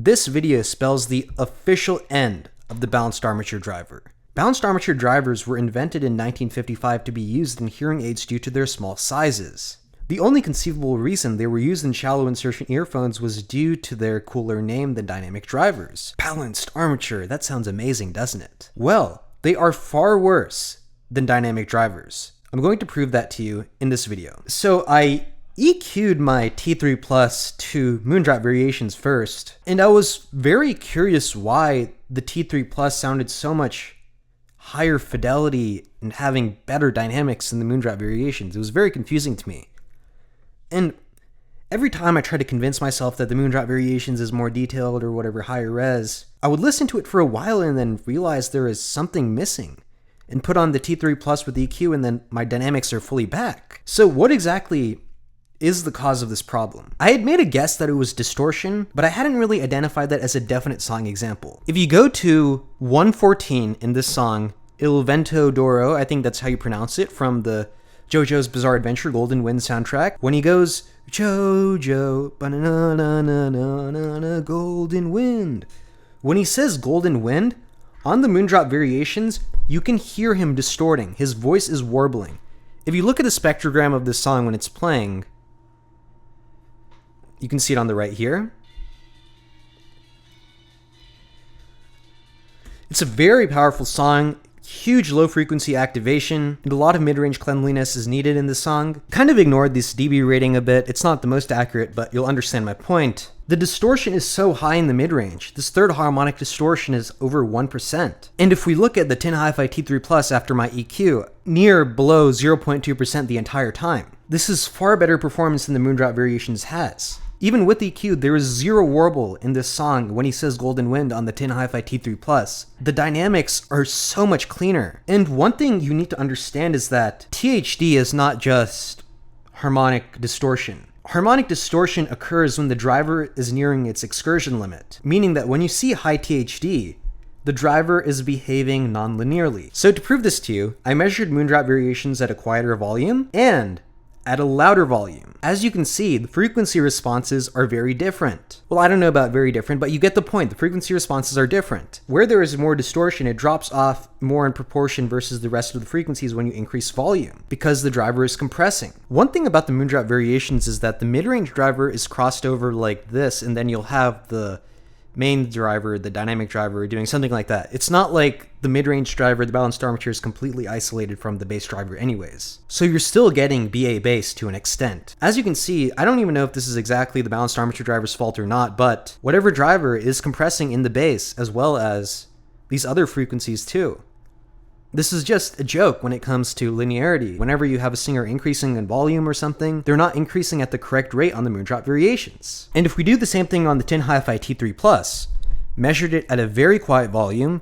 This video spells the official end of the balanced armature driver. Balanced armature drivers were invented in 1955 to be used in hearing aids due to their small sizes. The only conceivable reason they were used in shallow insertion earphones was due to their cooler name than dynamic drivers. Balanced armature, that sounds amazing, doesn't it? Well, they are far worse than dynamic drivers. I'm going to prove that to you in this video. So I EQ'd my T3 Plus to Moondrop Variations first, and I was very curious why the T3 Plus sounded so much higher fidelity and having better dynamics than the Moondrop Variations. It was very confusing to me. And every time I tried to convince myself that the Moondrop Variations is more detailed or whatever, higher res, I would listen to it for a while and then realize there is something missing, and put on the T3 Plus with EQ, and then my dynamics are fully back. So what exactly is the cause of this problem? I had made a guess that it was distortion, but I hadn't really identified that as a definite song example. If you go to 114 in this song, Il Vento d'Oro, I think that's how you pronounce it, from the JoJo's Bizarre Adventure Golden Wind soundtrack, when he goes, JoJo, ba-na-na-na-na-na-na, Golden Wind. When he says Golden Wind, on the Moondrop Variations, you can hear him distorting. His voice is warbling. If you look at the spectrogram of this song when it's playing, you can see it on the right here. It's a very powerful song, huge low frequency activation, and a lot of mid-range cleanliness is needed in this song. Kind of ignored this dB rating a bit. It's not the most accurate, but you'll understand my point. The distortion is so high in the mid-range. This third harmonic distortion is over 1%. And if we look at the Tin Hi-Fi T3 Plus after my EQ, near below 0.2% the entire time. This is far better performance than the Moondrop Variations has. Even with EQ, there is zero warble in this song when he says Golden Wind on the Tin Hi-Fi T3 Plus. The dynamics are so much cleaner. And one thing you need to understand is that THD is not just harmonic distortion. Harmonic distortion occurs when the driver is nearing its excursion limit, meaning that when you see high THD, the driver is behaving non-linearly. So to prove this to you, I measured Moondrop Variations at a quieter volume and at a louder volume. As you can see, the frequency responses are very different. Well, I don't know about very different, but you get the point. The frequency responses are different. Where there is more distortion, it drops off more in proportion versus the rest of the frequencies when you increase volume, because the driver is compressing. One thing about the Moondrop Variations is that the mid-range driver is crossed over like this, and then you'll have the main driver, the dynamic driver, doing something like that. It's not like the mid-range driver, the balanced armature, is completely isolated from the bass driver anyways. So you're still getting BA bass to an extent. As you can see, I don't even know if this is exactly the balanced armature driver's fault or not, but whatever driver is compressing in the bass as well as these other frequencies too. This is just a joke when it comes to linearity. Whenever you have a singer increasing in volume or something, they're not increasing at the correct rate on the Moondrop Variations. And if we do the same thing on the Tin Hi-Fi T3 Plus, measured it at a very quiet volume,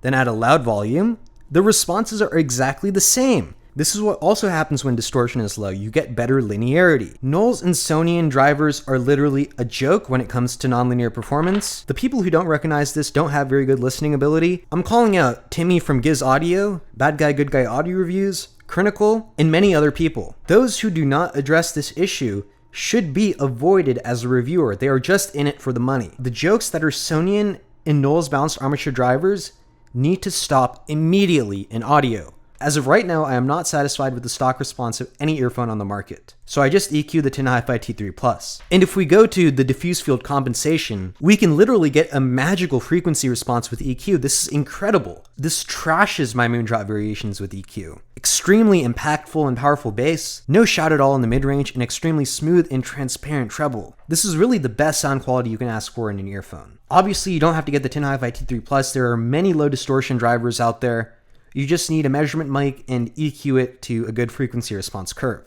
then at a loud volume, the responses are exactly the same. This is what also happens when distortion is low. You get better linearity. Knowles and Sonian drivers are literally a joke when it comes to nonlinear performance. The people who don't recognize this don't have very good listening ability. I'm calling out Timmy from Giz Audio, Bad Guy Good Guy Audio Reviews, Critical, and many other people. Those who do not address this issue should be avoided as a reviewer. They are just in it for the money. The jokes that are Sonian and Knowles balanced armature drivers need to stop immediately in audio. As of right now, I am not satisfied with the stock response of any earphone on the market, so I just EQ the Tin Hi-Fi T3 Plus. And if we go to the diffuse field compensation, we can literally get a magical frequency response with EQ. This is incredible. This trashes my Moondrop Variations with EQ. Extremely impactful and powerful bass, no shout at all in the mid-range, and extremely smooth and transparent treble. This is really the best sound quality you can ask for in an earphone. Obviously, you don't have to get the Tin Hi-Fi T3 Plus. There are many low distortion drivers out there. You just need a measurement mic and EQ it to a good frequency response curve.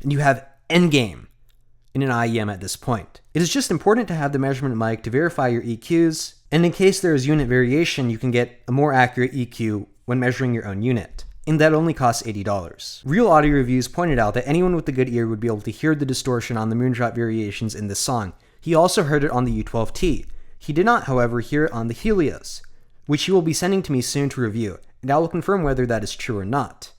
And you have endgame in an IEM at this point. It is just important to have the measurement mic to verify your EQs, and in case there is unit variation, you can get a more accurate EQ when measuring your own unit. And that only costs $80. Real Audio Reviews pointed out that anyone with a good ear would be able to hear the distortion on the Moondrop Variations in this song. He also heard it on the U12T. He did not, however, hear it on the Helios, which he will be sending to me soon to review, and I will confirm whether that is true or not.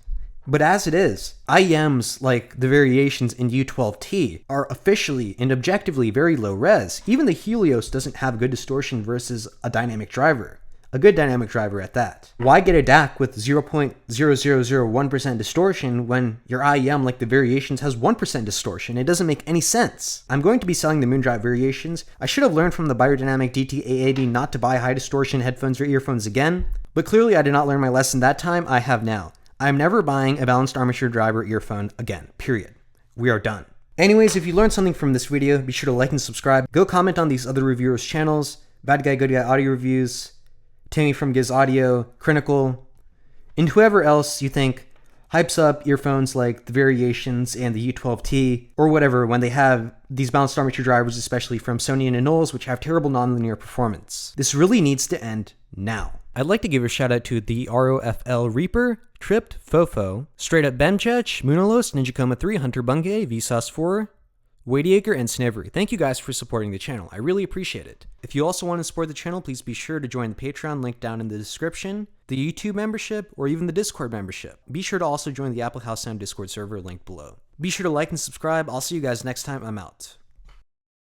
But as it is, IEMs like the variations in U12T are officially and objectively very low res. Even the Helios doesn't have good distortion versus a dynamic driver. A good dynamic driver at that. Why get a DAC with 0.0001% distortion when your IEM like the Variations has 1% distortion? It doesn't make any sense. I'm going to be selling the Moondrop Variations. I should have learned from the Biodynamic DT-A80 not to buy high distortion headphones or earphones again, but clearly I did not learn my lesson that time. I have now. I'm never buying a Balanced Armature driver earphone again, period. We are done. Anyways, if you learned something from this video, be sure to like and subscribe. Go comment on these other reviewers' channels, Bad Guy, Good Guy Audio Reviews, Timmy from Giz Audio, Critical, and whoever else you think hypes up earphones like the Variations and the U12T, or whatever, when they have these Balanced Armature drivers, especially from Sony and Knowles, which have terrible nonlinear performance. This really needs to end now. I'd like to give a shout out to the ROFL Reaper, Tripped, Fofo, Straight Up Benchech, Moonalos, Ninja Coma 3, Hunter Bungay, Vsauce 4, Wadyacre, and Snivery. Thank you guys for supporting the channel. I really appreciate it. If you also want to support the channel, please be sure to join the Patreon link down in the description, the YouTube membership, or even the Discord membership. Be sure to also join the Apple House Sound Discord server link below. Be sure to like and subscribe. I'll see you guys next time. I'm out.